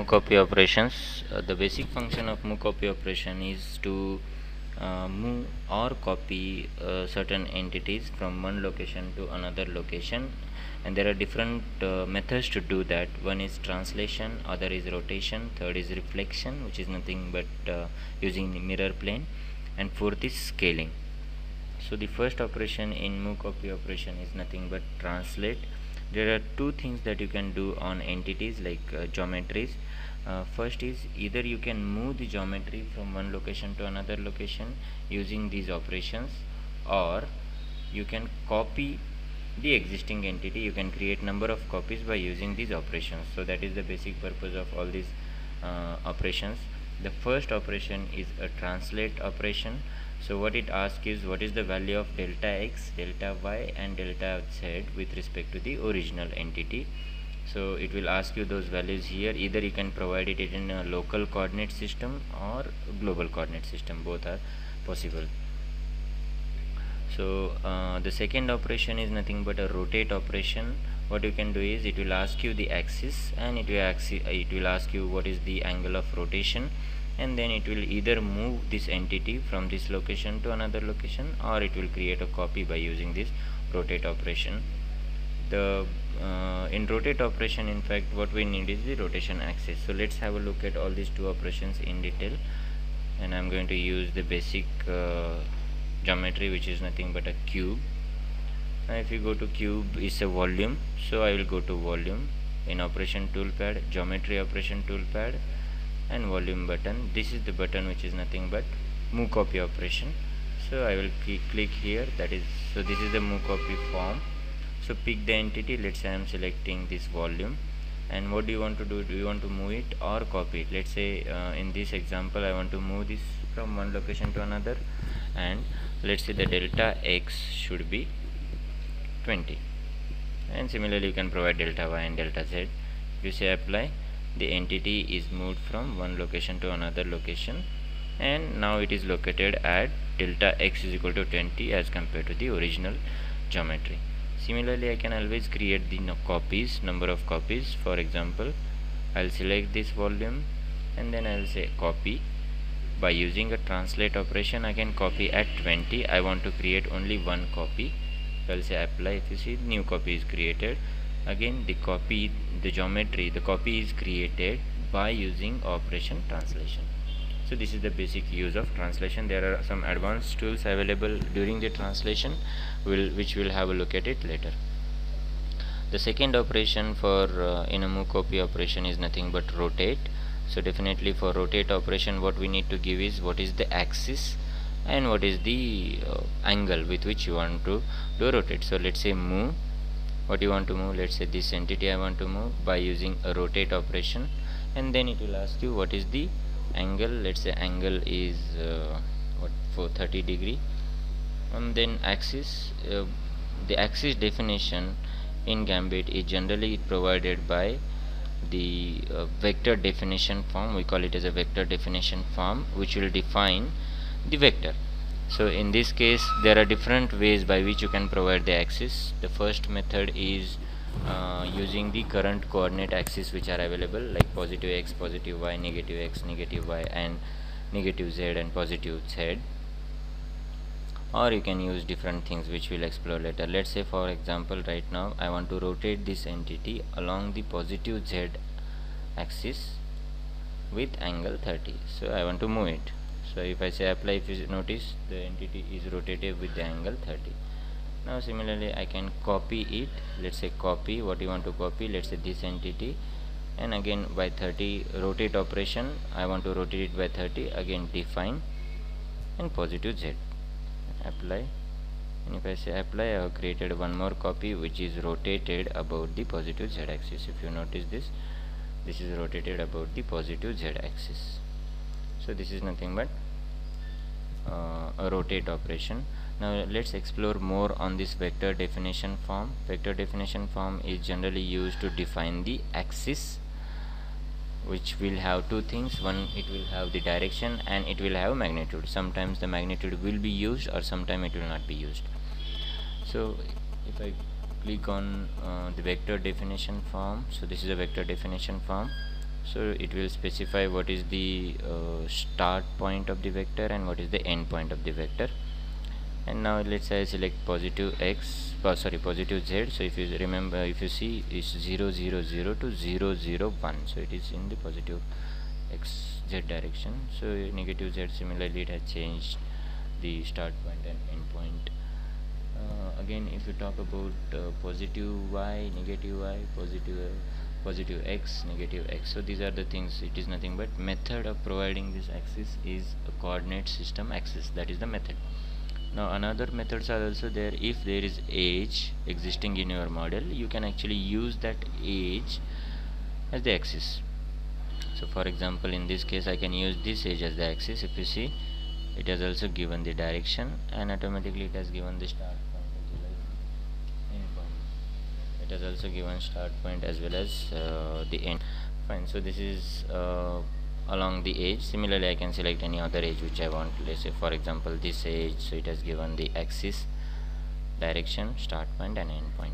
copy operations. The basic function of move copy operation is to move or copy certain entities from one location to another location, and there are different methods to do that. One is translation, other is rotation, third is reflection, which is nothing but using the mirror plane, and fourth is scaling. So the first operation in move copy operation is nothing but translate. There are two things that you can do on entities like geometries. First is either you can move the geometry from one location to another location using these operations, or you can copy the existing entity. You can create number of copies by using these operations. So that is the basic purpose of all these operations. The first operation is a translate operation. So what it asks is what is the value of delta x, delta y and delta z with respect to the original entity. So it will ask you those values here. Either you can provide it in a local coordinate system or global coordinate system, both are possible. So the second operation is nothing but a rotate operation. What you can do is it will ask you the axis, and it will ask you what is the angle of rotation, and then it will either move this entity from this location to another location, or it will create a copy by using this rotate operation. The in rotate operation, in fact, what we need is the rotation axis. So let's have a look at all these two operations in detail, and I'm going to use the basic geometry, which is nothing but a cube. Now if you go to cube is a volume, so I will go to volume in operation toolpad, geometry operation toolpad, and volume button. This is the button which is nothing but move copy operation. So I will click here, that is, so this is the move copy form. So pick the entity. Let's say I am selecting this volume, and what do you want to do? Do you want to move it or copy it? Let's say in this example I want to move this from one location to another, and let's say the delta x should be 20, and similarly you can provide delta y and delta z. If you say apply, the entity is moved from one location to another location, and now it is located at delta x is equal to 20 as compared to the original geometry. Similarly, I can always create the copies, number of copies. For example, I'll select this volume, and then I'll say copy. By using a translate operation, I can copy at 20. I want to create only one copy. I'll say apply. If you see, new copy is created. Again, the copy, the geometry, the copy is created by using operation translation. So this is the basic use of translation. There are some advanced tools available during the translation, which we'll have a look at it later. The second operation for in a move copy operation is nothing but rotate. So definitely for rotate operation, what we need to give is what is the axis and what is the angle with which you want to do rotate. So let's say move, what you want to move, let's say this entity I want to move by using a rotate operation, and then it will ask you what is the angle. Let's say angle is for 30 degree, and then axis. The axis definition in Gambit is generally provided by the vector definition form. We call it as a vector definition form, which will define the vector. So in this case, there are different ways by which you can provide the axis. The first method is using the current coordinate axis which are available, like positive x, positive y, negative x, negative y, and negative z and positive z. Or you can use different things which we'll explore later. Let's say for example, right now I want to rotate this entity along the positive z axis with angle 30. So I want to move it. So if I say apply, if you notice, the entity is rotated with the angle 30. Now similarly I can copy it. Let's say copy, what you want to copy, let's say this entity, and again by 30, rotate operation, I want to rotate it by 30, again define and positive z, apply. And if I say apply, I have created one more copy which is rotated about the positive z axis. If you notice this is rotated about the positive z axis. So this is nothing but a rotate operation. Now let's explore more on this vector definition form. Vector definition form is generally used to define the axis, which will have two things. One, it will have the direction, and it will have magnitude. Sometimes the magnitude will be used, or sometimes it will not be used. So if I click on the vector definition form, so this is a vector definition form. So it will specify what is the start point of the vector and what is the end point of the vector. And now let's say I select positive x, positive z. So if you remember, if you see, it's 0 0 0 to 0 0 1, so it is in the positive x z direction. So negative z, similarly it has changed the start point and end point. Again, if you talk about positive y, negative y, positive x, negative x, so these are the things. It is nothing but method of providing this axis is a coordinate system axis. That is the method. Now another methods are also there. If there is edge existing in your model, you can actually use that edge as the axis. So for example, in this case I can use this edge as the axis. If you see, it has also given the direction, and automatically it has given the start point as well as end point. It has also given start point as well as the end. Fine. So this is along the edge. Similarly, I can select any other edge which I want. Let's say for example this edge, so it has given the axis, direction, start point and end point.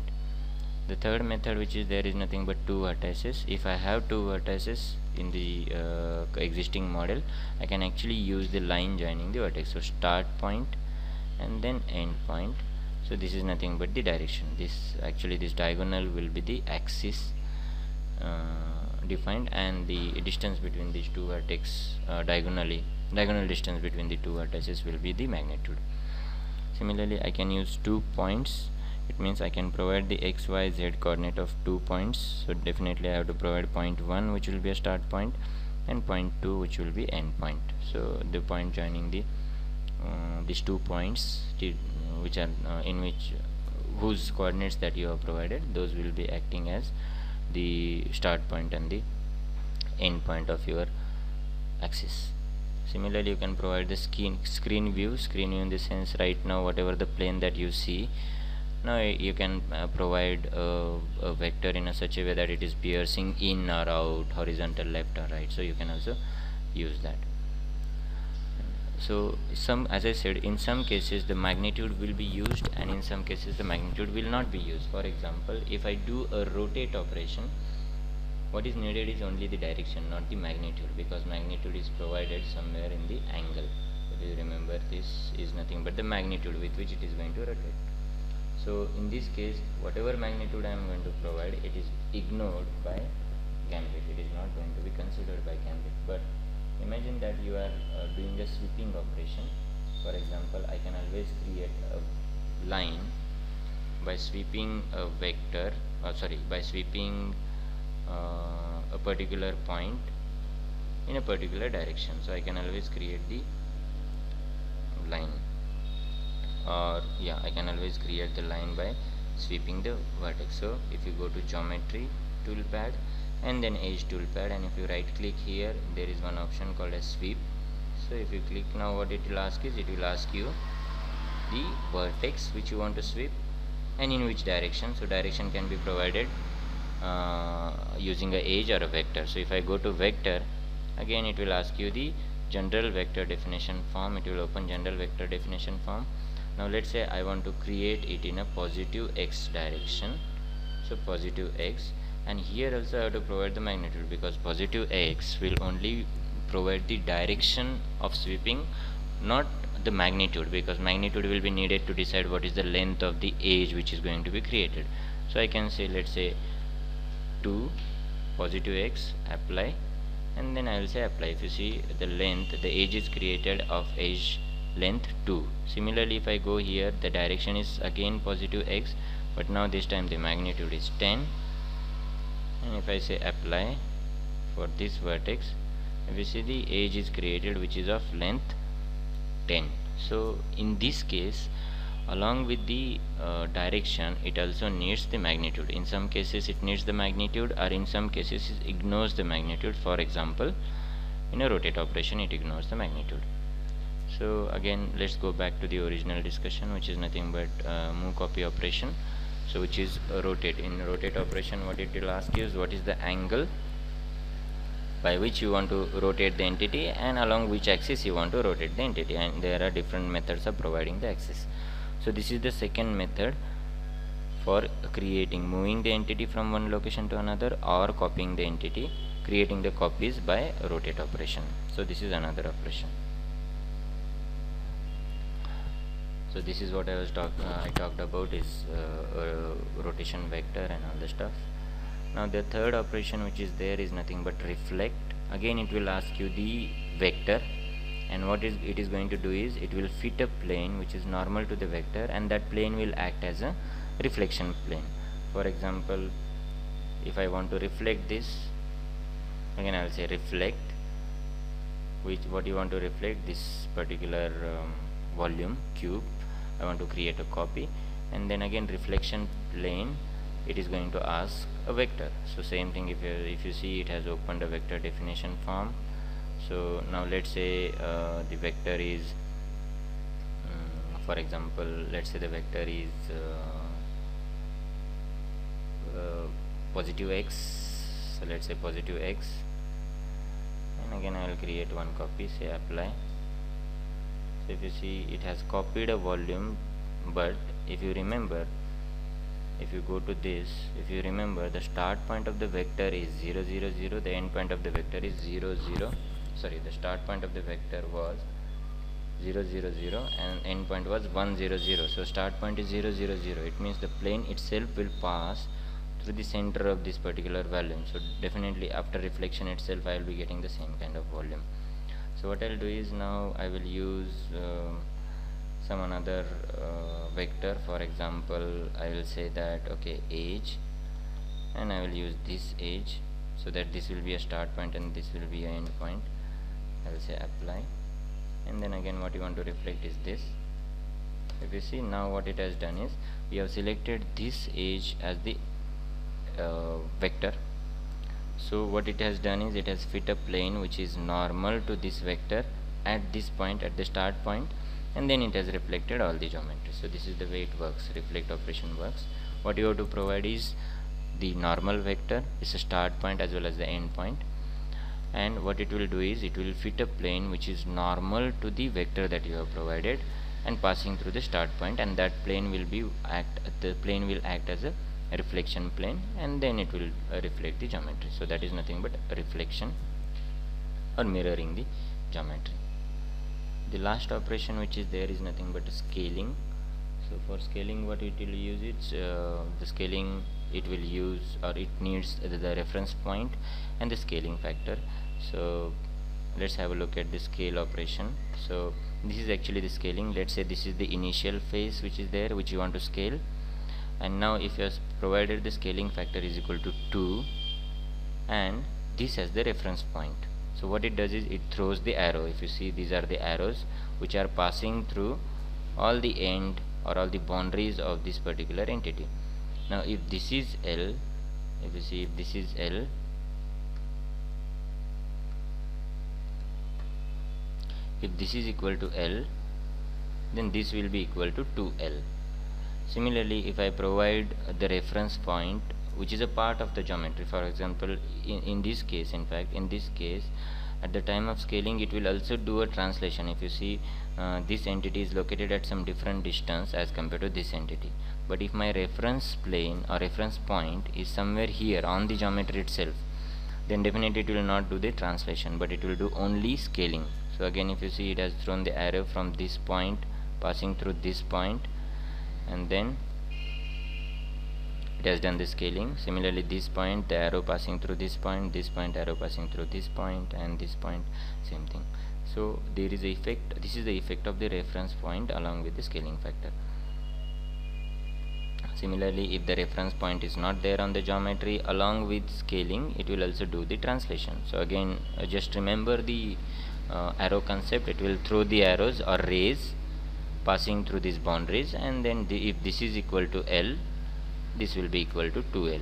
The third method, which is there is nothing but two vertices. If I have two vertices in the existing model, I can actually use the line joining the vertex. So start point and then end point. So this is nothing but the direction. This diagonal will be the axis defined, and the distance between these two vertex, diagonal distance between the two vertices will be the magnitude. Similarly, I can use 2 points. It means I can provide the x, y, z coordinate of 2 points. So definitely I have to provide point 1, which will be a start point, and point 2, which will be end point. So the point joining the these 2 points, which are whose coordinates that you have provided, those will be acting as the start point and the end point of your axis. Similarly, you can provide the screen view in the sense, right now whatever the plane that you see, now you can provide a vector in such a way that it is piercing in or out, horizontal, left or right. So you can also use that. So as I said, in some cases the magnitude will be used, and in some cases the magnitude will not be used. For example, if I do a rotate operation, what is needed is only the direction, not the magnitude, because magnitude is provided somewhere in the angle. So you remember, this is nothing but the magnitude with which it is going to rotate. So in this case, whatever magnitude I am going to provide, it is ignored by gambit. It is not going to be considered by gambit. But imagine that you are doing a sweeping operation. For example, I can always create a line by sweeping a vector, by sweeping a particular point in a particular direction. So I can always create the line, or I can always create the line by sweeping the vertex. So if you go to geometry toolpad and then edge toolpad, and if you right click here, there is one option called as sweep. So if you click, now what it will ask is, it will ask you the vertex which you want to sweep and in which direction. So direction can be provided using a edge or a vector. So if I go to vector, again it will ask you the general vector definition form. It will open general vector definition form. Now let's say I want to create it in a positive x direction. So positive x, and here also I have to provide the magnitude, because positive x will only provide the direction of sweeping, not the magnitude, because magnitude will be needed to decide what is the length of the edge which is going to be created. So I can say, let's say 2 positive x, apply, and then I will say apply. If you see the length, the edge is created of edge length 2. Similarly, if I go here, the direction is again positive x, but now this time the magnitude is 10, and if I say apply for this vertex, if you see the edge is created which is of length 10. So in this case, along with the direction, it also needs the magnitude. In some cases it needs the magnitude, or in some cases it ignores the magnitude. For example, in a rotate operation it ignores the magnitude. So again, let's go back to the original discussion, which is nothing but move copy operation. So which is rotate. In rotate operation, what it will ask you is what is the angle by which you want to rotate the entity, and along which axis you want to rotate the entity, and there are different methods of providing the axis. So this is the second method for moving the entity from one location to another, or copying the entity creating the copies by rotate operation. So this is another operation. So this is what I talked about is rotation vector and all the stuff. Now the third operation which is there is nothing but reflect. Again it will ask you the vector, and what it is going to do is it will fit a plane which is normal to the vector, and that plane will act as a reflection plane. For example, if I want to reflect this, again I will say reflect, what you want to reflect, this particular volume cube, I want to create a copy, and then again reflection plane, it is going to ask a vector. So same thing, if you see, it has opened a vector definition form. So now let's say the vector is for example, let's say the vector is positive x. So let's say positive x, and again I will create one copy, say apply. So if you see, it has copied a volume, but if you remember, if you go to this, if you remember, the start point of the vector is 0 0 0, the end point of the vector is 0 0, sorry, the start point of the vector was 0 0 0 and end point was 1 0 0. So start point is 0 0 0, it means the plane itself will pass through the center of this particular volume. So definitely after reflection itself I will be getting the same kind of volume. So what I'll do is, now I will use some another vector. For example, I will say that okay, age, and I will use this age, so that this will be a start point and this will be an end point. I will say apply, and then again what you want to reflect is this. If you see, now what it has done is, we have selected this age as the vector. So what it has done is, it has fit a plane which is normal to this vector at this point, at the start point, and then it has reflected all the geometry. So this is the way it works, reflect operation works. What you have to provide is the normal vector, is a start point as well as the end point, and what it will do is, it will fit a plane which is normal to the vector that you have provided and passing through the start point, and that plane will act as a reflection plane, and then it will reflect the geometry. So that is nothing but reflection or mirroring the geometry. The last operation which is there is nothing but scaling. So for scaling, what it will use, it's the scaling, it will use, or it needs the reference point and the scaling factor. So let's have a look at the scale operation. So this is actually the scaling. Let's say this is the initial phase which is there, which you want to scale, and now if you have provided the scaling factor is equal to 2 and this as the reference point, so what it does is, it throws the arrow. If you see, these are the arrows which are passing through all the end or all the boundaries of this particular entity. Now if this is L, if you see, if this is L, if this is equal to L, then this will be equal to 2L. Similarly, if I provide the reference point which is a part of the geometry, for example, in this case, in fact in this case, at the time of scaling, it will also do a translation. If you see, this entity is located at some different distance as compared to this entity, but if my reference plane or reference point is somewhere here on the geometry itself, then definitely it will not do the translation, but it will do only scaling. So again, if you see, it has thrown the arrow from this point passing through this point, and then it has done the scaling. Similarly, this point, the arrow passing through this point, arrow passing through this point, and this point, same thing. So there is a effect. This is the effect of the reference point along with the scaling factor. Similarly, if the reference point is not there on the geometry, along with scaling, it will also do the translation. So again, just remember the arrow concept. It will throw the arrows or rays passing through these boundaries, and then if this is equal to L, this will be equal to 2L.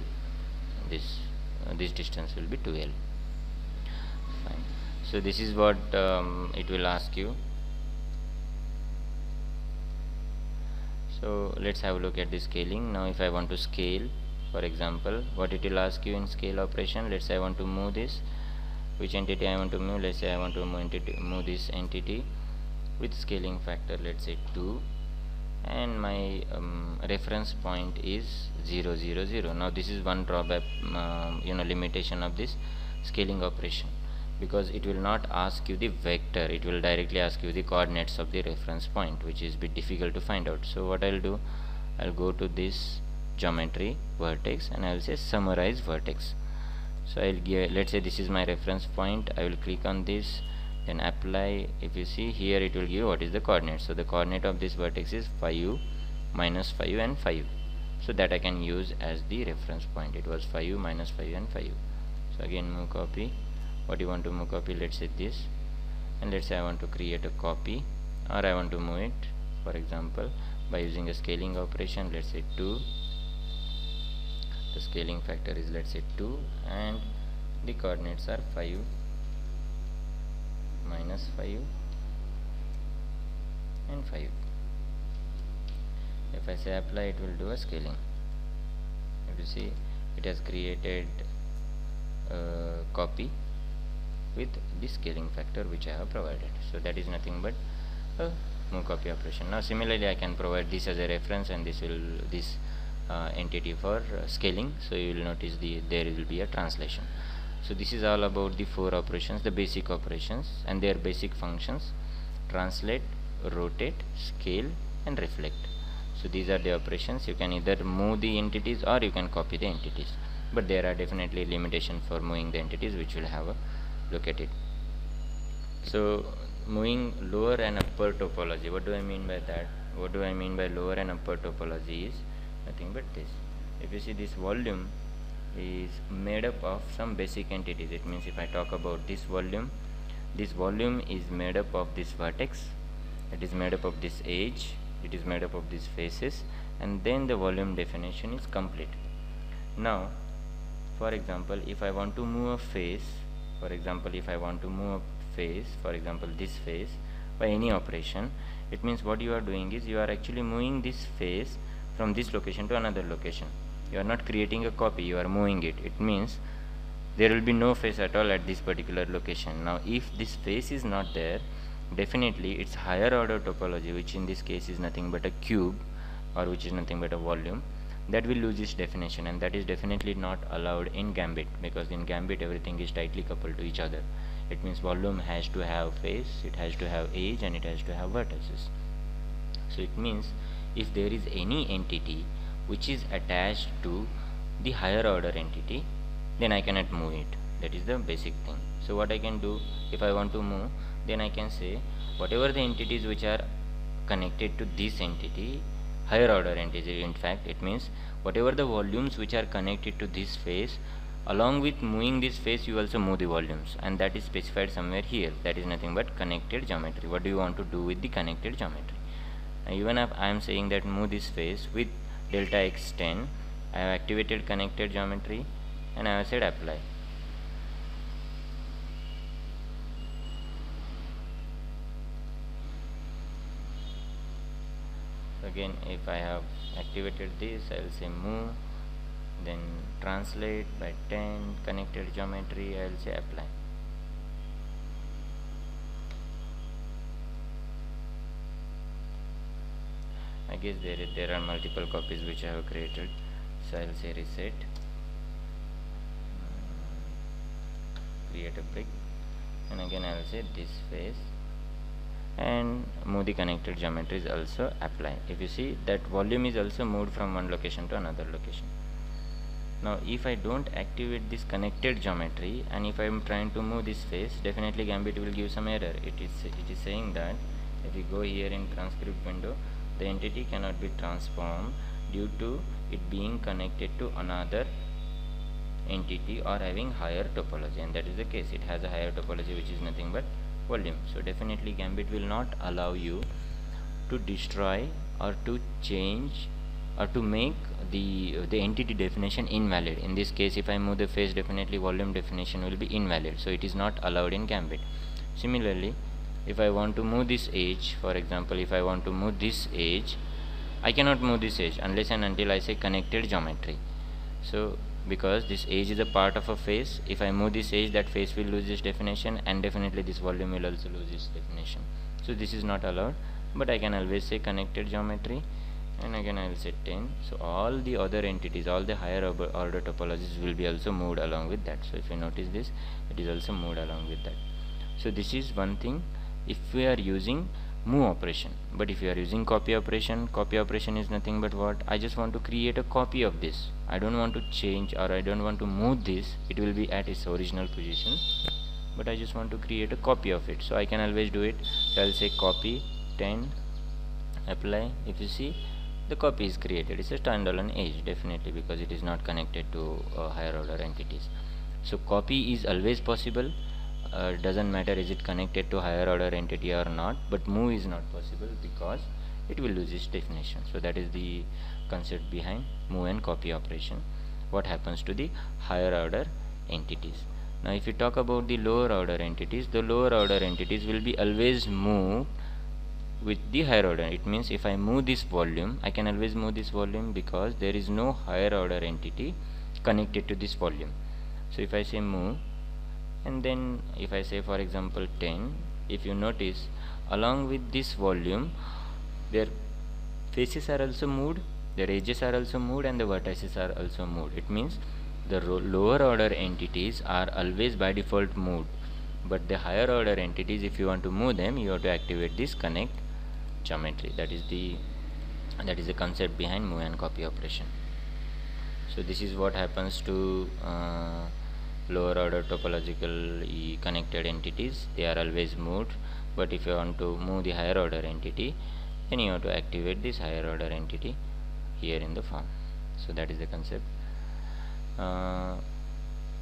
This distance will be 2L. Fine. So this is what it will ask you. So let's have a look at the scaling. Now if I want to scale, for example, what it will ask you in scale operation, let's say I want to move this, which entity I want to move. Let's say I want to move this entity with scaling factor, let's say 2, and my reference point is 0 0 0. Now this is one drawback, limitation of this scaling operation, because it will not ask you the vector, it will directly ask you the coordinates of the reference point, which is a bit difficult to find out. So what I'll do, I'll go to this geometry vertex and I'll say summarize vertex. So I'll give, let's say this is my reference point, I will click on this, then apply. If you see here, it will give what is the coordinate. So the coordinate of this vertex is 5, -5 and 5. So that I can use as the reference point. It was 5, -5 and 5. So again move copy. What you want to move copy, let's say this, and let's say I want to create a copy, or I want to move it, for example, by using a scaling operation. Let's say 2, the scaling factor is, let's say, 2, and the coordinates are 5, -5 and 5. If I say apply, it will do a scaling. If you see, it has created a copy with the scaling factor which I have provided. So that is nothing but a move copy operation. Now similarly, I can provide this as a reference, and this entity for scaling. So you will notice there will be a translation. So this is all about the 4 operations, the basic operations and their basic functions: translate, rotate, scale and reflect. So these are the operations. You can either move the entities or you can copy the entities, but there are definitely limitations for moving the entities, which will have a look at it. So moving lower and upper topology, what do I mean by that? What do I mean by lower and upper topology is nothing but this. If you see, this volume is made up of some basic entities. It means if I talk about this volume is made up of this vertex, it is made up of this edge, it is made up of these faces, and then the volume definition is complete. Now for example, if I want to move a face, for example this face by any operation, it means what you are doing is you are actually moving this face from this location to another location. You are not creating a copy, you are moving it. It means there will be no face at all at this particular location. Now if this face is not there, definitely its higher order topology, which in this case is nothing but a cube, or which is nothing but a volume, that will lose its definition, and that is definitely not allowed in Gambit, because in Gambit everything is tightly coupled to each other. It means volume has to have face, it has to have edge, and it has to have vertices. So it means if there is any entity which is attached to the higher order entity, then I cannot move it. That is the basic thing. So what I can do, if I want to move, then I can say whatever the entities which are connected to this entity, higher order entity, in fact it means whatever the volumes which are connected to this face, along with moving this face you also move the volumes, and that is specified somewhere here. That is nothing but connected geometry. What do you want to do with the connected geometry? Even if I am saying that move this face with delta x10, I have activated connected geometry and I have said apply. Again, if I have activated this, I will say move, then translate by 10, connected geometry, I will say apply. I guess there are multiple copies which I have created, so I will say reset, create a brick, and again I will say this face, and move the connected geometry is also apply. If you see, that volume is also moved from one location to another location. Now if I don't activate this connected geometry, and if I am trying to move this face, definitely Gambit will give some error. It is saying that if we go here in transcript window, the entity cannot be transformed due to it being connected to another entity or having higher topology, and that is the case. It has a higher topology which is nothing but volume. So definitely Gambit will not allow you to destroy or to change or to make the entity definition invalid. In this case, if I move the face, definitely volume definition will be invalid, so it is not allowed in Gambit. Similarly, if I want to move this edge, for example, if I want to move this edge, I cannot move this edge unless and until I say connected geometry. So because this edge is a part of a face, if I move this edge, that face will lose its definition, and definitely this volume will also lose its definition. So this is not allowed, but I can always say connected geometry, and again I will set 10. So all the other entities, all the higher order topologies will be also moved along with that. So if you notice this, it is also moved along with that. So this is one thing if we are using move operation. But if you are using copy operation is nothing but what? I just want to create a copy of this. I don't want to change, or I don't want to move this. It will be at its original position, but I just want to create a copy of it. So I can always do it. So I'll say copy 10, apply. If you see, the copy is created. It's a standalone edge, definitely, because it is not connected to higher order entities. So copy is always possible. Doesn't matter is it connected to higher order entity or not, but move is not possible because it will lose its definition. So that is the concept behind move and copy operation. What happens to the higher order entities? Now if you talk about the lower order entities, the lower order entities will be always moved with the higher order. It means if I move this volume, I can always move this volume because there is no higher order entity connected to this volume. So if I say move, and then if I say for example 10, if you notice along with this volume their faces are also moved, their edges are also moved, and the vertices are also moved. It means the lower order entities are always by default moved, but the higher order entities, if you want to move them, you have to activate this connect geometry. That is the concept behind move and copy operation. So this is what happens to lower order topologically connected entities. They are always moved, but if you want to move the higher order entity, then you have to activate this higher order entity here in the form. So that is the concept.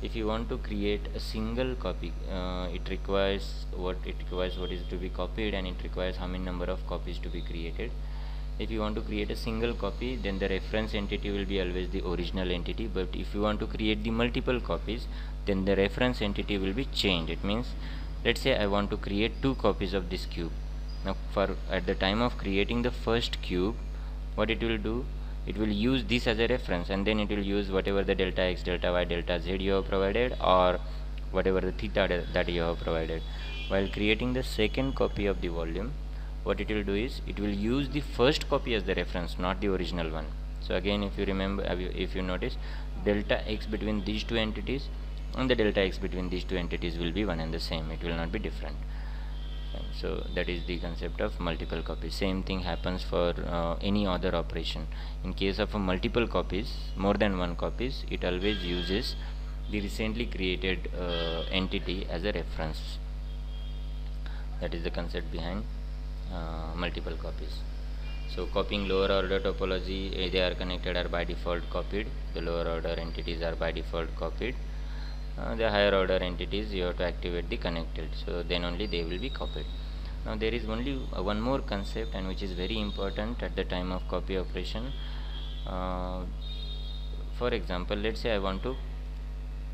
If you want to create a single copy, it requires what is to be copied, and it requires how many number of copies to be created. If you want to create a single copy, then the reference entity will be always the original entity, but if you want to create the multiple copies, then the reference entity will be changed. It means, let's say I want to create 2 copies of this cube. Now at the time of creating the first cube, what it will do, it will use this as a reference, and then it will use whatever the delta x, delta y, delta z you have provided, or whatever the theta that you have provided. While creating the second copy of the volume, what it will do is it will use the first copy as the reference, not the original one. So again, if you remember, if you notice, delta x between these 2 entities and the delta x between these 2 entities will be one and the same. It will not be different. So that is the concept of multiple copies. Same thing happens for any other operation. In case of multiple copies, more than one copies, it always uses the recently created entity as a reference. That is the concept behind multiple copies. So copying lower order topology, they are connected, are by default copied. The lower order entities are by default copied. The higher order entities, you have to activate the connected, so then only they will be copied. Now there is only one more concept, and which is very important at the time of copy operation. For example, let's say I want to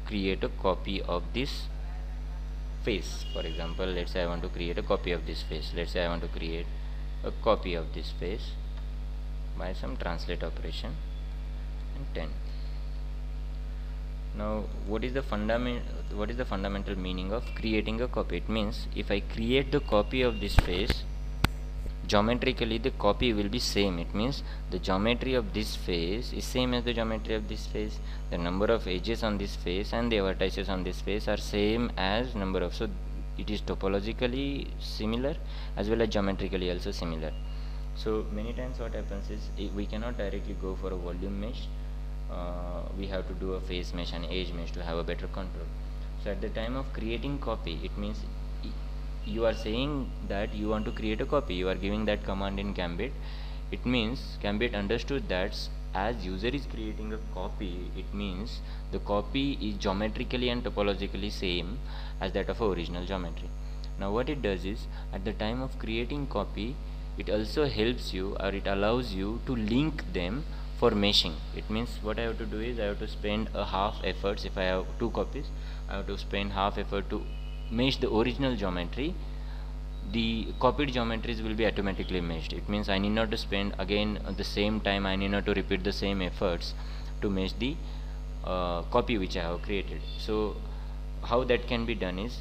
create a copy of this face. For example, let's say I want to create a copy of this face. Let's say I want to create a copy of this face by some translate operation, and 10. Now what is the fundamental meaning of creating a copy? It means if I create the copy of this face, geometrically the copy will be same. It means the geometry of this face is same as the geometry of this face. The number of edges on this face and the vertices on this face are same as number of, so it is topologically similar as well as geometrically also similar. So many times what happens is we cannot directly go for a volume mesh. We have to do a face mesh and edge mesh to have a better control. So at the time of creating copy, it means you are saying that you want to create a copy, you are giving that command in Gambit. It means Gambit understood that as user is creating a copy, it means the copy is geometrically and topologically same as that of original geometry. Now what it does is, at the time of creating copy, it also helps you, or it allows you to link them for meshing. It means what I have to do is I have to spend a half efforts. If I have 2 copies, I have to spend half effort to mesh the original geometry. The copied geometries will be automatically meshed. It means I need not to spend again the same time, I need not to repeat the same efforts to mesh the copy which I have created. So how that can be done is,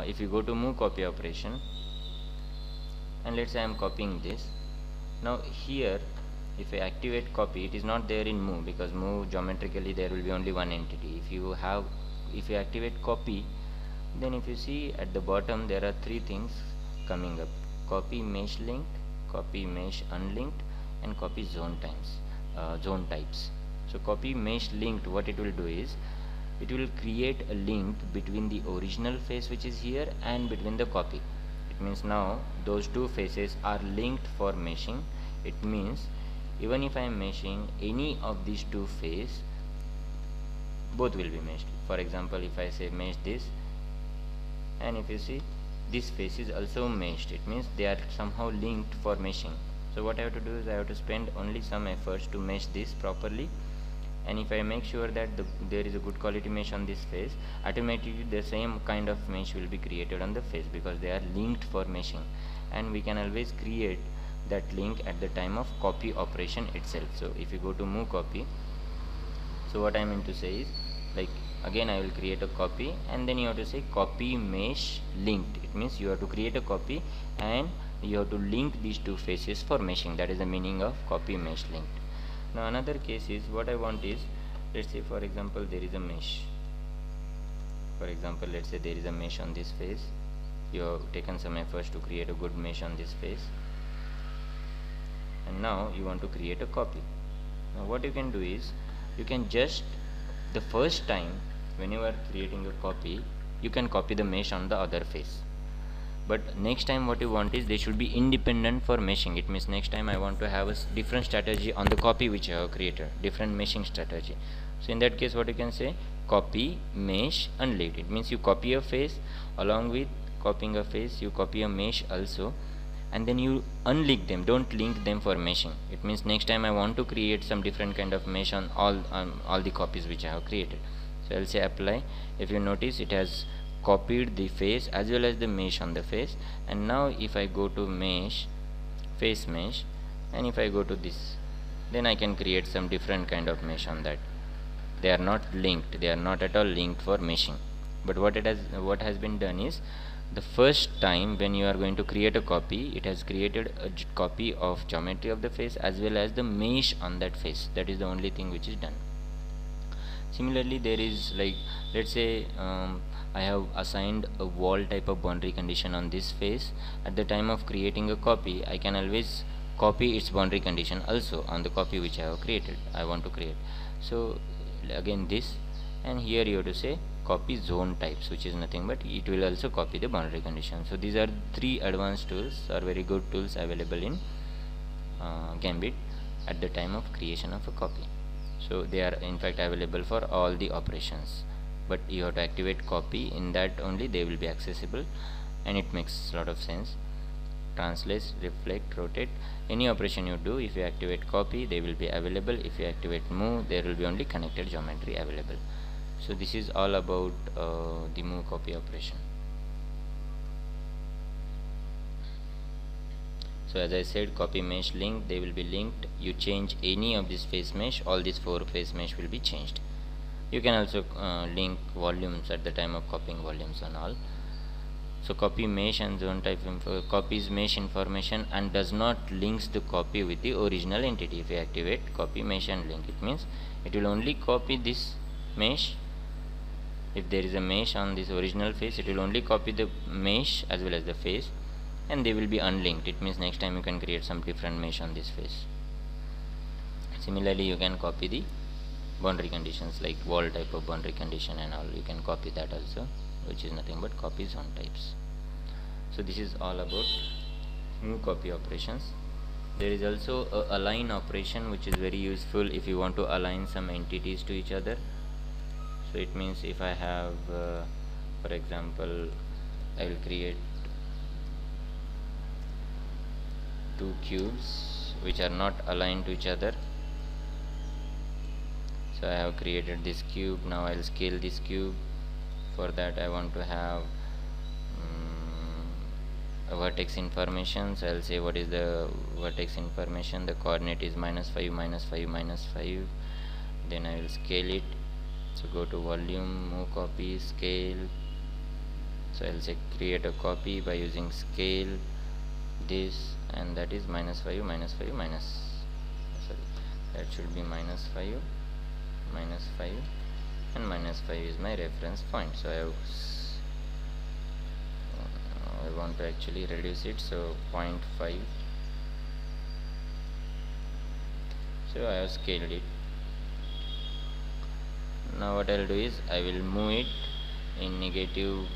if you go to move copy operation, and let's say I am copying this. Now here if I activate copy, it is not there in move, because move geometrically there will be only one entity. If you activate copy, then if you see at the bottom there are three things coming up: copy mesh linked, copy mesh unlinked, and copy zone types. So copy mesh linked, what it will do is, it will create a link between the original face which is here and between the copy. It means now those two faces are linked for meshing. It means even if I am meshing any of these two faces, both will be meshed. For example, if I say mesh this, and if you see this face is also meshed, it means they are somehow linked for meshing. So what I have to do is I have to spend only some efforts to mesh this properly, and if I make sure that there is a good quality mesh on this face, automatically the same kind of mesh will be created on the face, because they are linked for meshing. And we can always create that link at the time of copy operation itself. So if you go to move copy, so what I mean to say is, like, again I will create a copy, and then you have to say copy mesh linked. It means you have to create a copy and you have to link these two faces for meshing. That is the meaning of copy mesh linked. Now another case is, what I want is, let's say for example there is a mesh. For example, let's say there is a mesh on this face. You have taken some efforts to create a good mesh on this face, and now you want to create a copy. Now what you can do is, you can just, the first time when you are creating a copy, you can copy the mesh on the other face. But next time what you want is, they should be independent for meshing. It means next time I want to have a different strategy on the copy which I have created, different meshing strategy. So in that case what you can say, copy mesh unlinked. It means you copy a face, along with copying a face you copy a mesh also, and then you unlink them, don't link them for meshing. It means next time I want to create some different kind of mesh on all the copies which I have created. So I'll say apply. If you notice, it has copied the face as well as the mesh on the face. And now if I go to mesh, face mesh, and if I go to this, then I can create some different kind of mesh on that. They are not linked, they are not at all linked for meshing. But what has been done is, the first time when you are going to create a copy, it has created a copy of geometry of the face as well as the mesh on that face. That is the only thing which is done. Similarly, there is, like, let's say I have assigned a wall type of boundary condition on this face. At the time of creating a copy, I can always copy its boundary condition also on the copy which I want to create. So again this, and here you have to say copy zone types, which is nothing but it will also copy the boundary condition. So these are three advanced tools, or very good tools available in Gambit at the time of creation of a copy. So they are in fact available for all the operations, but you have to activate copy. In that only they will be accessible, and it makes a lot of sense. Translate, reflect, rotate, any operation you do, if you activate copy, they will be available. If you activate move, there will be only connected geometry available. So this is all about the move copy operation. So as I said, copy mesh link, they will be linked. You change any of this face mesh, all these four face mesh will be changed. You can also link volumes at the time of copying volumes and all. So copy mesh and zone type copies mesh information and does not links the copy with the original entity. If you activate copy mesh and link, it means it will only copy this mesh. If there is a mesh on this original face, it will only copy the mesh as well as the face, and they will be unlinked. It means next time you can create some different mesh on this face. Similarly, you can copy the boundary conditions, like wall type of boundary condition and all. You can copy that also, which is nothing but copy zone types. So this is all about move copy operations. There is also a align operation, which is very useful if you want to align some entities to each other. So it means if I have for example, I will create two cubes which are not aligned to each other. So I have created this cube. Now I will scale this cube. For that I want to have a vertex information. So I will say what is the vertex information. The coordinate is -5, -5, -5. Then I will scale it. So go to volume, move copy, scale. So I will say create a copy by using scale this, and that is -5, -5, that should be -5, -5, and -5 is my reference point. So I want to actually reduce it, so 0.5. so I have scaled it. Now what I'll do is I will move it in negative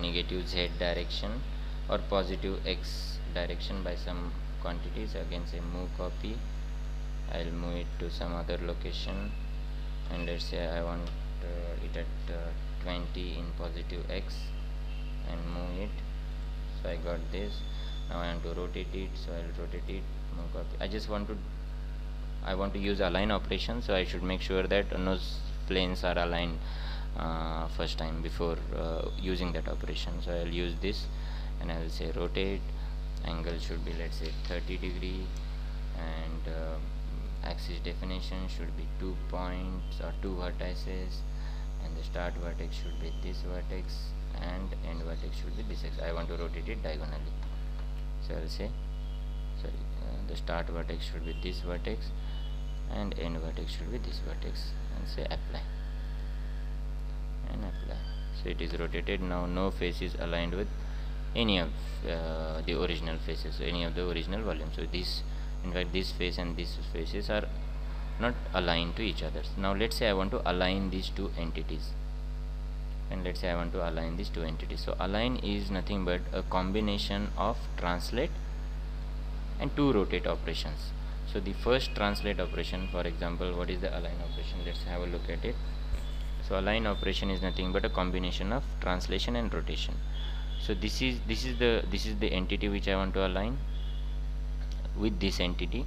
negative z direction or positive x direction by some quantities. Again, say move copy. I'll move it to some other location, and let's say I want it at 20 in positive x, and move it. So I got this. Now I want to rotate it, so I'll rotate it, move copy. I want to use align operation, so I should make sure that those planes are aligned first time before using that operation. So I'll use this, and I will say rotate. Angle should be, let's say, 30 degree, and axis definition should be 2 points or 2 vertices, and the start vertex should be this vertex, and end vertex should be this x. I want to rotate it diagonally, so I'll say the start vertex should be this vertex, and end vertex should be this vertex, and say apply, and apply. So it is rotated. Now no face is aligned with any of the original faces, any of the original volume. So this, in fact, this face and these faces are not aligned to each other. Now let's say I want to align these two entities, and let's say I want to align these two entities. So align is nothing but a combination of translate and two rotate operations. So the first translate operation, for example, what is the align operation? Let's have a look at it. So align operation is nothing but a combination of translation and rotation. So this is the entity which I want to align with this entity.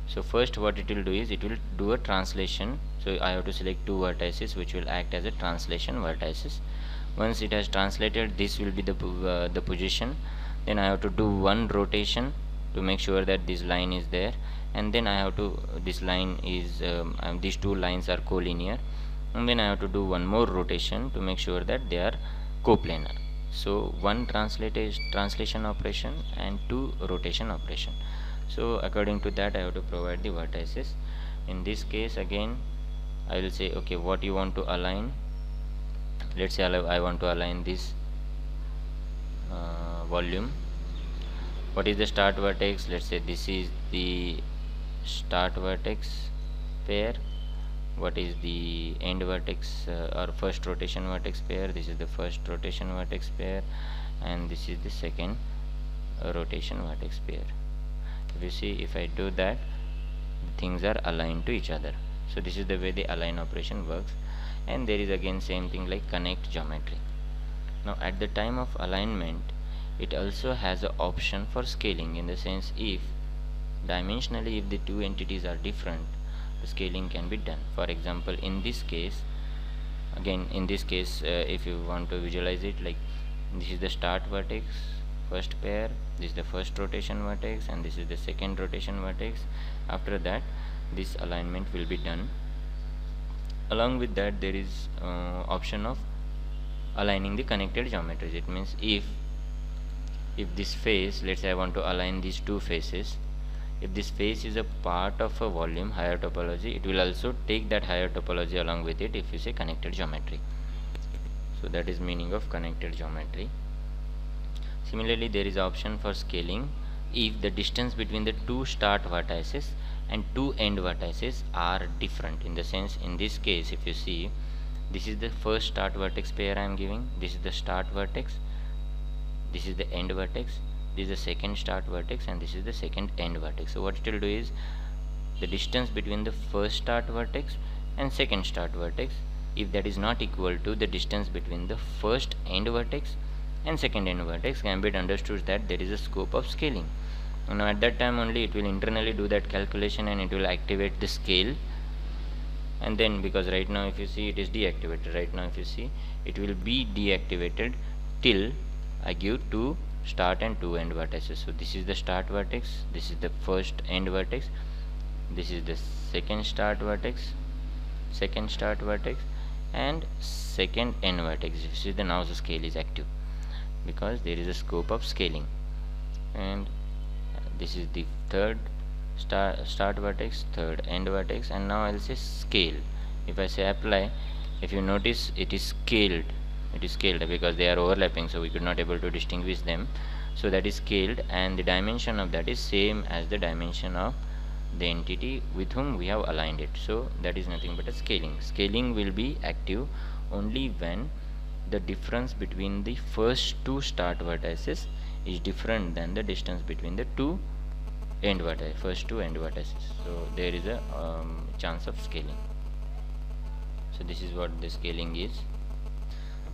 So first what it will do is it will do a translation. So I have to select two vertices which will act as a translation vertices. Once it has translated, this will be the position. Then I have to do one rotation to make sure that this line is there, and then I have to, this line is these two lines are collinear, and then I have to do one more rotation to make sure that they are coplanar. So one translation operation and two rotation operation. So according to that I have to provide the vertices. In this case, again I will say, okay, what you want to align. Let's say I want to align this volume. What is the start vertex? Let's say this is the start vertex pair. What is the end vertex or first rotation vertex pair? This is the first rotation vertex pair, and this is the second rotation vertex pair. If you see, if I do that, things are aligned to each other. So this is the way the align operation works. And there is again same thing like connect geometry. Now at the time of alignment, it also has an option for scaling, in the sense, if dimensionally if the two entities are different, the scaling can be done. For example, in this case, again in this case, if you want to visualize it, like this is the start vertex first pair, this is the first rotation vertex, and this is the second rotation vertex. After that, this alignment will be done. Along with that, there is option of aligning the connected geometries. It means if this face, let's say I want to align these two faces, if this face is a part of a volume higher topology, it will also take that higher topology along with it if you say connected geometry. So that is meaning of connected geometry. Similarly, there is option for scaling if the distance between the two start vertices and two end vertices are different. In the sense, in this case, if you see, this is the first start vertex pair I am giving, this is the start vertex, this is the end vertex, this is the second start vertex, and this is the second end vertex. So what it will do is, the distance between the first start vertex and second start vertex, if that is not equal to the distance between the first end vertex and second end vertex, can be understood that there is a scope of scaling. Now at that time only it will internally do that calculation, and it will activate the scale. And then, because right now if you see, it is deactivated, right now if you see, it will be deactivated till I give two start and two end vertices. So this is the start vertex, this is the first end vertex, this is the second start vertex, and second end vertex. You see, the now the scale is active because there is a scope of scaling. And this is the third start vertex, third, end vertex, and now I'll say scale. If I say apply, if you notice it is scaled, because they are overlapping, so we could not able to distinguish them. So that is scaled, and the dimension of that is same as the dimension of the entity with whom we have aligned it. So that is nothing but a scaling will be active only when the difference between the first two start vertices is different than the distance between the two first two end vertices. So there is a chance of scaling. So this is what the scaling is.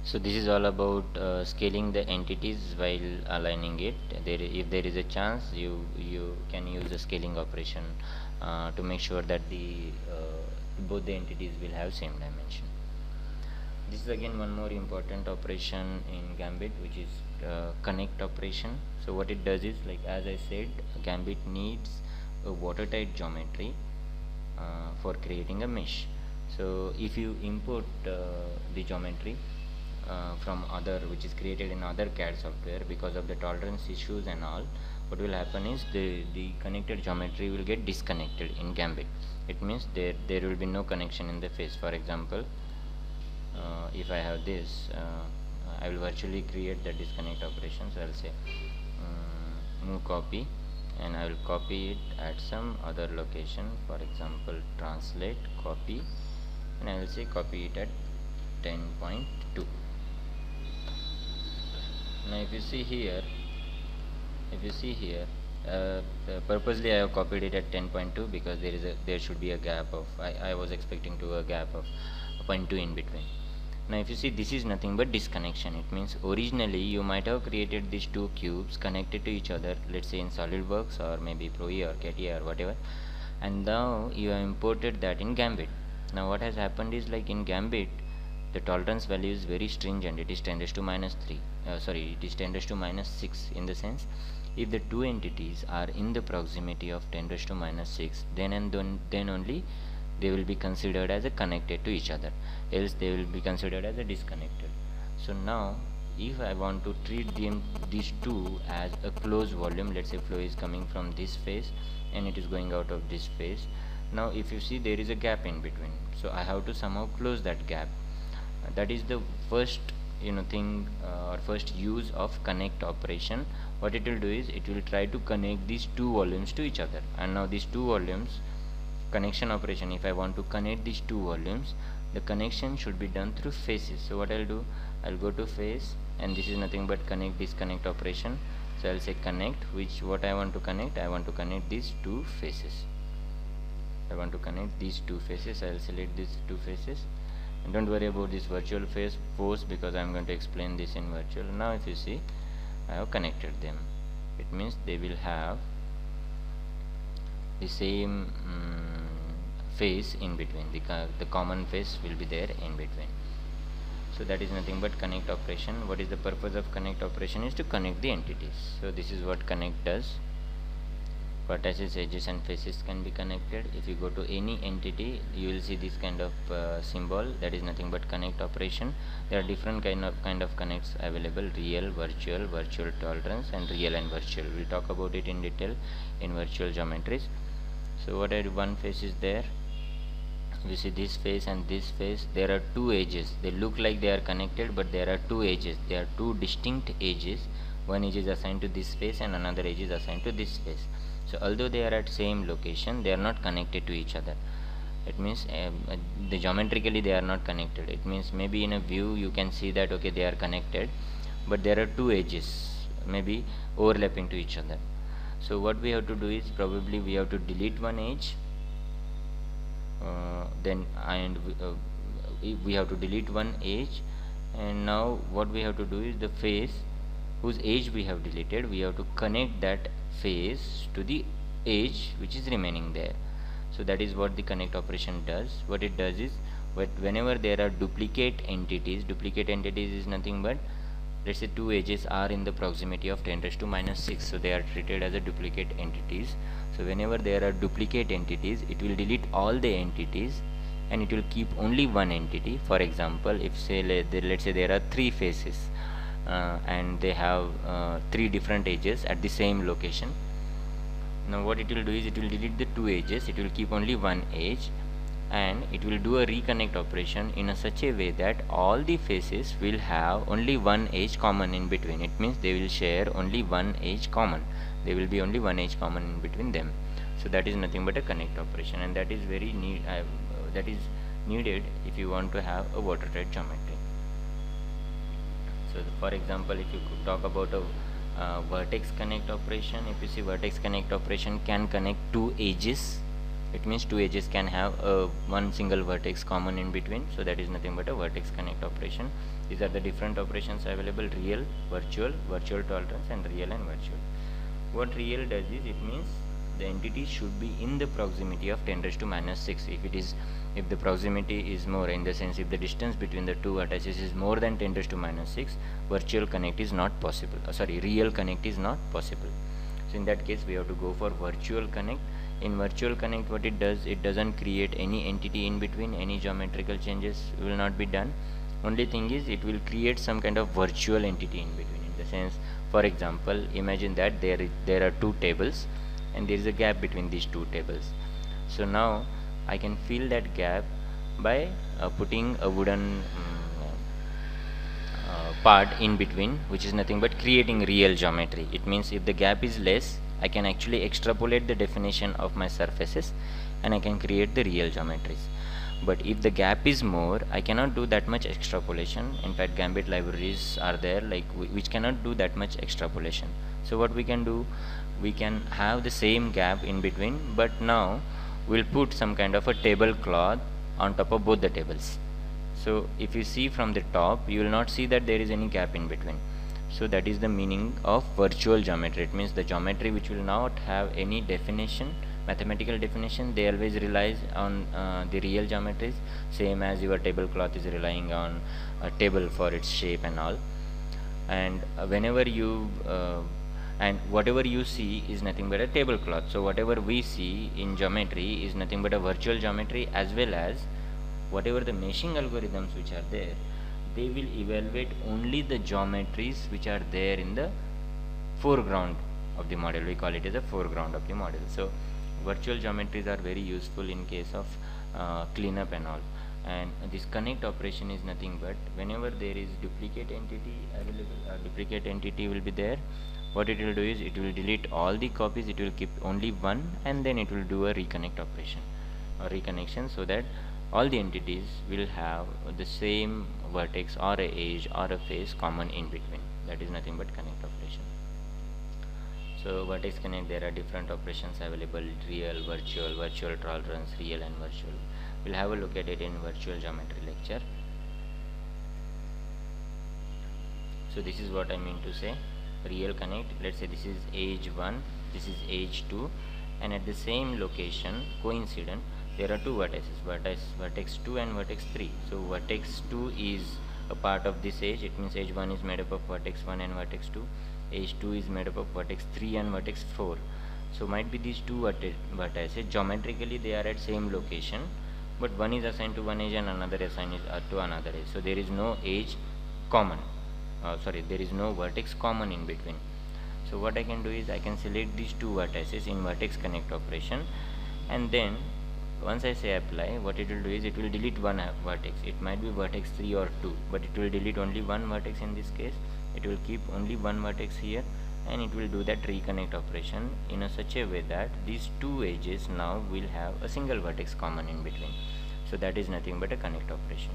So this is all about scaling the entities while aligning it. If there is a chance, you can use a scaling operation to make sure that both the entities will have same dimension. This is again one more important operation in Gambit, which is connect operation. So what it does is, like as I said, Gambit needs a watertight geometry for creating a mesh. So if you import the geometry from which is created in other CAD software, because of the tolerance issues and all, what will happen is the connected geometry will get disconnected in Gambit. It means there will be no connection in the face. For example, if I have this, I will virtually create the disconnect operation. So I will say move copy, and I will copy it at some other location, for example translate, copy, and I will say copy it at 10.2. Now if you see here, purposely I have copied it at 10.2 because there should be a gap of, I was expecting to a gap of 0.2 in between. Now if you see, this is nothing but disconnection. It means originally you might have created these two cubes connected to each other, let's say in SolidWorks or maybe Pro E or CATIA or whatever, and now you have imported that in Gambit. Now what has happened is, like in Gambit, the tolerance value is very stringent. It is 10 raised to minus 3. It is 10 raised to minus 6, in the sense, if the two entities are in the proximity of 10 raised to minus 6, then only they will be considered as a connected to each other, else they will be considered as a disconnected. So now if I want to treat these two as a closed volume, let's say flow is coming from this face and it is going out of this face. Now if you see, there is a gap in between, so I have to somehow close that gap. That is the first thing or first use of connect operation. What it will do is, it will try to connect these two volumes to each other, and now these two volumes, connection operation, if I want to connect these two volumes, the connection should be done through faces. So what I'll do, I'll go to face, and this is nothing but connect disconnect operation. So I'll say connect, what I want to connect, I want to connect these two faces. I'll select these two faces, and don't worry about this virtual face pose because I'm going to explain this in virtual. Now if you see, I have connected them. It means they will have the same face in between. The common face will be there in between. So that is nothing but connect operation. What is the purpose of connect operation? Is to connect the entities. So this is what connect does. Vertices, edges and faces can be connected. If you go to any entity, you will see this kind of symbol. That is nothing but connect operation. There are different kind of connects available: real, virtual tolerance, and real and virtual. We'll talk about it in detail in virtual geometries. So what are one face is there? You see this face and this face, there are two edges. They look like they are connected, but there are two edges. There are two distinct edges. One edge is assigned to this face and another edge is assigned to this face. So although they are at same location, they are not connected to each other. It means geometrically they are not connected. It means maybe in a view you can see that okay, they are connected, but there are two edges maybe overlapping to each other. So what we have to do is, probably we have to delete one edge, we have to delete one edge, and now what we have to do is, the face whose edge we have deleted, we have to connect that face to the edge which is remaining there. So that is what the connect operation does. What it does is, whenever there are duplicate entities is nothing but, let's say two edges are in the proximity of 10 raised to minus 6, so they are treated as a duplicate entities. So whenever there are duplicate entities, it will delete all the entities and it will keep only one entity. For example, if say let's say there are three faces and they have three different edges at the same location. Now what it will do is it will delete the two edges, it will keep only one edge, and it will do a reconnect operation in a such a way that all the faces will have only one edge common in between. It means they will share only one edge common. There will be only one edge common in between them. So that is nothing but a connect operation, and that is very that is needed if you want to have a watertight geometry. So for example, if you could talk about a vertex connect operation, if you see vertex connect operation can connect two edges. It means two edges can have one single vertex common in between, so that is nothing but a vertex connect operation. These are the different operations available: real, virtual, virtual tolerance, and real and virtual. What real does is it means the entity should be in the proximity of 10 raised to minus 6. If the proximity is more, in the sense if the distance between the two vertices is more than 10 raised to minus 6, virtual connect is not possible. Real connect is not possible. So in that case we have to go for virtual connect. In virtual connect, what it does, it doesn't create any entity in between, any geometrical changes will not be done. Only thing is it will create some kind of virtual entity in between, in the sense, for example, imagine that there are two tables and there is a gap between these two tables. So now I can fill that gap by putting a wooden part in between, which is nothing but creating real geometry. It means if the gap is less, I can actually extrapolate the definition of my surfaces and I can create the real geometries. But if the gap is more, I cannot do that much extrapolation. In fact, Gambit libraries are there which cannot do that much extrapolation. So what we can do, we can have the same gap in between, but now we'll put some kind of a tablecloth on top of both the tables. So if you see from the top, you will not see that there is any gap in between. So that is the meaning of virtual geometry. It means the geometry which will not have any definition, mathematical definition, they always relies on the real geometries, same as your tablecloth is relying on a table for its shape and all. And whenever you and whatever you see is nothing but a tablecloth. So whatever we see in geometry is nothing but a virtual geometry, as well as whatever the meshing algorithms which are there, they will evaluate only the geometries which are there in the foreground of the model. We call it as a foreground of the model. So virtual geometries are very useful in case of cleanup and all. And this connect operation is nothing but whenever there is duplicate entity available, duplicate entity will be there, what it will do is it will delete all the copies, it will keep only one, and then it will do a reconnect operation or reconnection, so that all the entities will have the same vertex or a edge or a face common in between. That is nothing but connect operation. So vertex connect, there are different operations available: real, virtual, virtual tolerance, real and virtual. We'll have a look at it in virtual geometry lecture. So this is what I mean to say. Real connect, let's say this is edge 1, this is edge 2, and at the same location, coincident, there are two vertices, vertex 2 and vertex 3. So vertex 2 is a part of this edge. It means edge 1 is made up of vertex 1 and vertex 2. Edge 2 is made up of vertex 3 and vertex 4. So might be these two vertices, geometrically they are at same location, but one is assigned to one edge and another assigned to another edge. So there is no edge common. There is no vertex common in between. So what I can do is I can select these two vertices in vertex connect operation, and then once I say apply, what it will do is it will delete one vertex. It might be vertex 3 or 2, but it will delete only one vertex in this case. It will keep only one vertex here, and it will do that reconnect operation in a such a way that these two edges now will have a single vertex common in between. So that is nothing but a connect operation.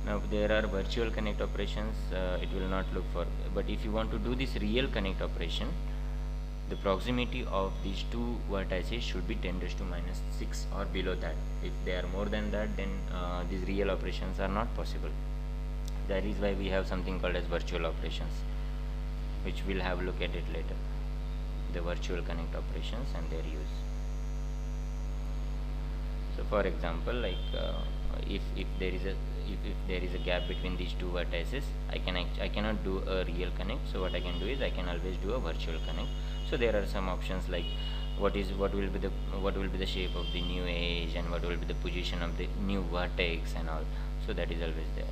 Now there are virtual connect operations, it will not look for, but if you want to do this real connect operation, the proximity of these two vertices should be 10 raised to minus 6 or below that. If they are more than that, then these real operations are not possible. That is why we have something called as virtual operations, which we'll have a look at it later, the virtual connect operations and their use. So for example, like if there is a gap between these two vertices, I cannot do a real connect. So what I can do is I can always do a virtual connect. So there are some options like what will be the shape of the new edge, and what will be the position of the new vertex and all. So that is always there.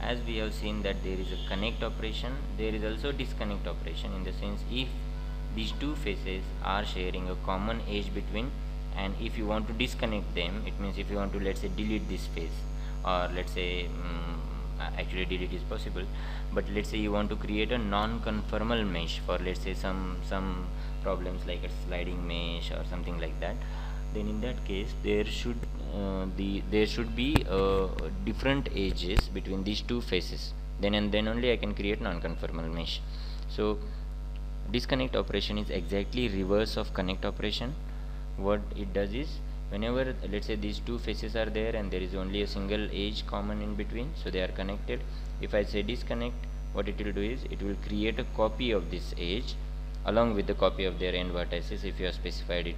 As we have seen that there is a connect operation, there is also disconnect operation, in the sense if these two faces are sharing a common edge between, and if you want to disconnect them, it means if you want to, let's say, delete this face, or let's say actually delete is possible, but let's say you want to create a non-conformal mesh for, let's say, some problems like a sliding mesh or something like that, then in that case there should be different edges between these two faces, then and then only I can create non-conformal mesh. So disconnect operation is exactly reverse of connect operation. What it does is, whenever, let's say, these two faces are there and there is only a single edge common in between, so they are connected, if I say disconnect, what it will do is it will create a copy of this edge along with the copy of their end vertices if you have specified it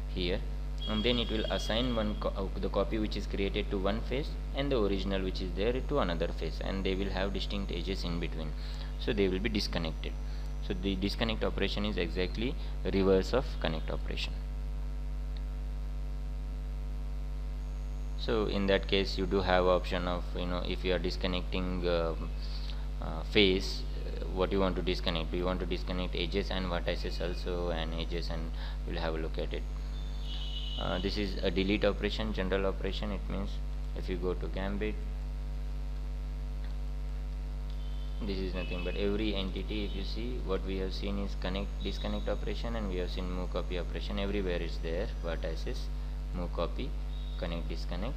here, and then it will assign the copy which is created to one face and the original which is there to another face, and they will have distinct edges in between, so they will be disconnected. So the disconnect operation is exactly reverse of connect operation. So in that case you do have option of, if you are disconnecting face, what you want to disconnect, do you want to disconnect edges and vertices also, and edges, and we'll have a look at it. This is a delete operation, general operation. It means if you go to Gambit, this is nothing but every entity, if you see, what we have seen is connect disconnect operation, and we have seen move copy operation. Everywhere is there vertices, move copy, connect disconnect,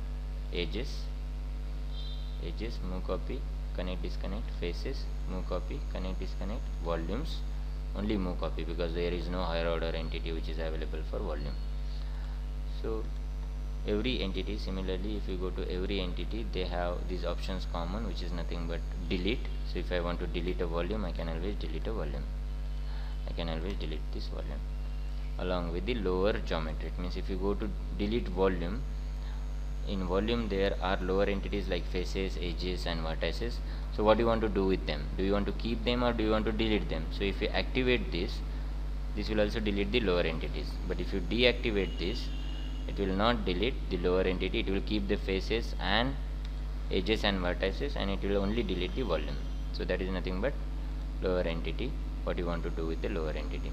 edges, move copy, connect disconnect, faces, move copy, connect disconnect, volumes, only move copy because there is no higher order entity which is available for volume. So every entity, similarly, if you go to every entity, they have these options common, which is nothing but delete. So if I want to delete a volume, I can always delete a volume, I can always delete this volume, along with the lower geometry. It means if you go to delete volume, in volume there are lower entities like faces, edges and vertices. So what do you want to do with them? Do you want to keep them or do you want to delete them? So if you activate this will also delete the lower entities, but if you deactivate this, it will not delete the lower entity, it will keep the faces and edges and vertices, and it will only delete the volume. So that is nothing but lower entity, what you want to do with the lower entity.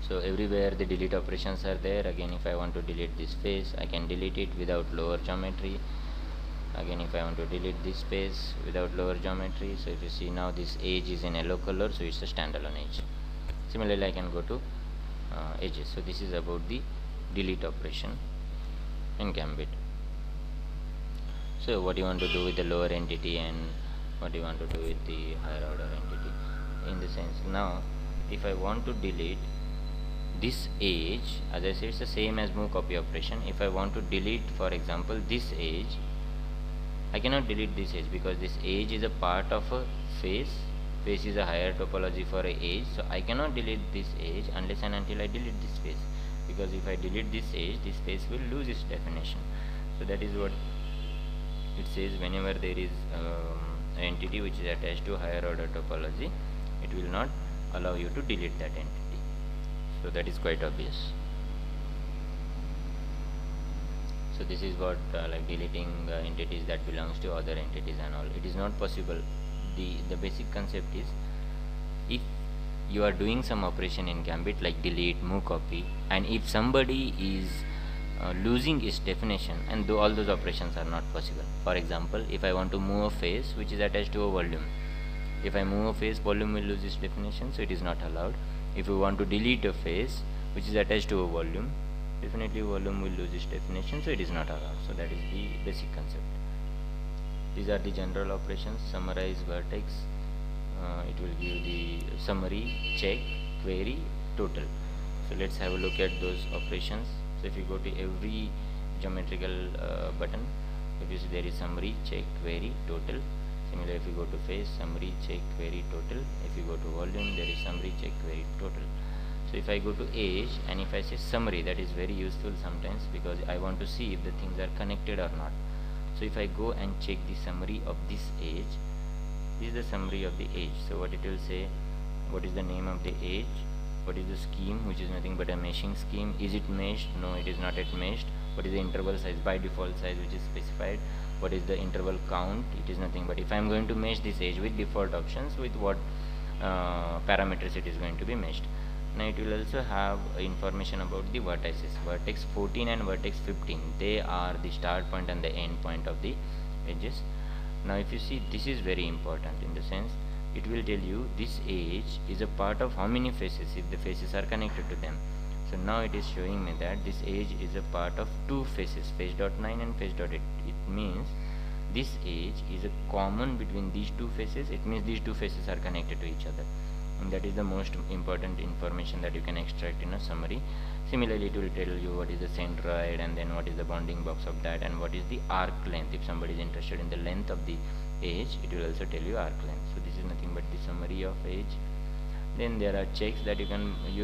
So everywhere the delete operations are there. Again, if I want to delete this face, I can delete it without lower geometry. Again, if I want to delete this space without lower geometry, so if you see now this edge is in yellow color, so it's a standalone edge. Similarly, I can go to edges. So this is about the delete operation in Gambit. So what you want to do with the lower entity and what you want to do with the higher order entity, in the sense, now if I want to delete this edge, as I said, it's the same as move copy operation. If I want to delete, for example, this edge, I cannot delete this edge because this edge is a part of a face. Face is a higher topology for a edge, so I cannot delete this edge unless and until I delete this face, because if I delete this edge, this face will lose its definition. So that is what it says. Whenever there is an entity which is attached to higher order topology, it will not allow you to delete that entity. So that is quite obvious. So this is what like deleting entities that belongs to other entities and all. It is not possible. The basic concept is, if you are doing some operation in Gambit like delete, move copy, and if somebody is losing its definition, and though all those operations are not possible. For example, if I want to move a face which is attached to a volume, if I move a face, volume will lose its definition, so it is not allowed. If you want to delete a face which is attached to a volume, definitely volume will lose its definition, so it is not allowed. So that is the basic concept. These are the general operations. Summarize, vertex, it will give the summary, check, query, total. So let's have a look at those operations. So if you go to every geometrical button, if you see there is summary, check, query, total. Similarly, if you go to face, summary, check, query, total. If you go to volume, there is summary, check, query, total. So if I go to edge and if I say summary, that is very useful sometimes because I want to see if the things are connected or not. So if I go and check the summary of this edge, this is the summary of the edge. So what it will say, what is the name of the edge, what is the scheme, which is nothing but a meshing scheme. Is it meshed? No, it is not yet meshed. What is the interval size, by default size, which is specified. What is the interval count? It is nothing but if I am going to mesh this edge with default options, with what parameters it is going to be meshed. Now it will also have information about the vertices. Vertex 14 and vertex 15, they are the start point and the end point of the edges. Now if you see, this is very important in the sense it will tell you this edge is a part of how many faces if the faces are connected to them. So now it is showing me that this edge is a part of two faces, face dot 9 and face dot 8. It means this edge is a common between these two faces. It means these two faces are connected to each other, and that is the most important information that you can extract in a summary. Similarly, it will tell you what is the centroid, and then what is the bounding box of that, and what is the arc length. If somebody is interested in the length of the edge, it will also tell you arc length. So this is nothing but the summary of edge. Then there are checks that you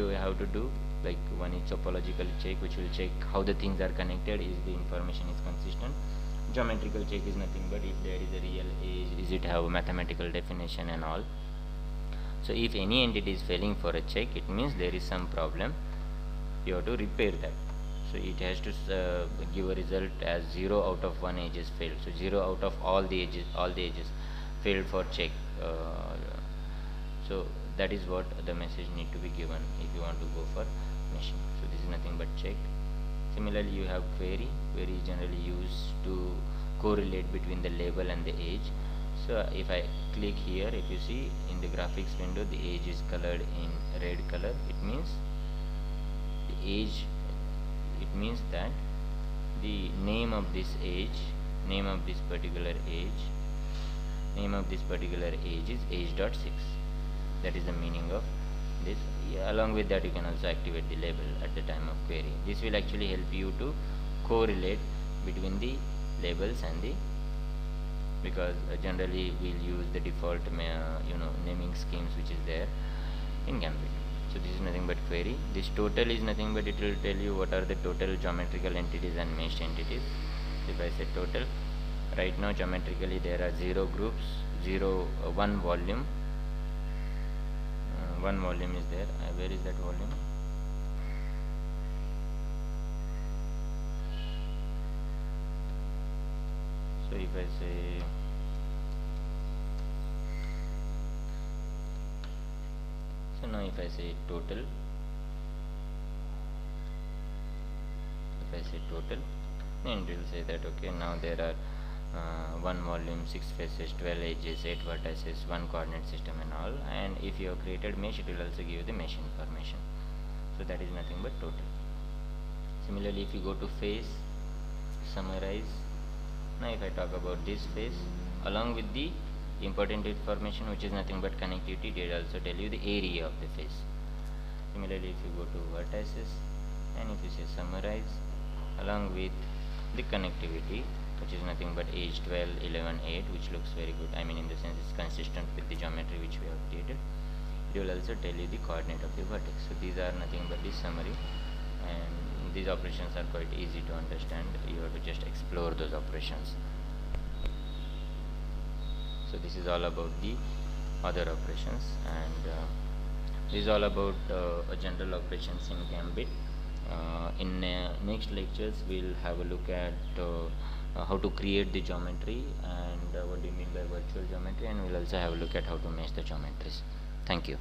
have to do, like one is topological check, which will check how the things are connected, is the information is consistent. Geometrical check is nothing but if there is a real edge, is it have a mathematical definition and all. So if any entity is failing for a check, it means there is some problem, you have to repair that. So it has to give a result as 0 out of 1 edges failed. So 0 out of all the edges failed for check. So that is what the message need to be given if you want to go for meshing. So this is nothing but check. Similarly, you have query. Query is generally used to correlate between the label and the edge. So if I click here, if you see in the graphics window, the edge is colored in red color. It means the edge, it means that the name of this edge, name of this particular edge is edge.6. That is the meaning of this. Along with that, you can also activate the label at the time of query. This will actually help you to correlate between the labels and the, because generally we'll use the default naming schemes which is there in Gambit. So this is nothing but query. This total is nothing but it will tell you what are the total geometrical entities and meshed entities. If I say total, right now geometrically there are 0 groups, 1 volume. One volume is there. Where is that volume? So if I say now if I say total, then it will say that okay, now there are 1 volume, 6 faces, 12 edges, 8 vertices, 1 coordinate system and all. And if you have created mesh, it will also give you the mesh information. So that is nothing but total. Similarly, if you go to face, summarize. Now if I talk about this face, along with the important information which is nothing but connectivity, it will also tell you the area of the face. Similarly, if you go to vertices, and if you say summarize, along with the connectivity, which is nothing but edge 12, 11, 8, which looks very good. I mean, in the sense it's consistent with the geometry which we have created. It will also tell you the coordinate of the vertex. So these are nothing but the summary, and these operations are quite easy to understand. You have to just explore those operations. So this is all about the other operations, and this is all about general operations in Gambit. In next lectures, we'll have a look at how to create the geometry and what do you mean by virtual geometry, and we'll also have a look at how to mesh the geometries. Thank you.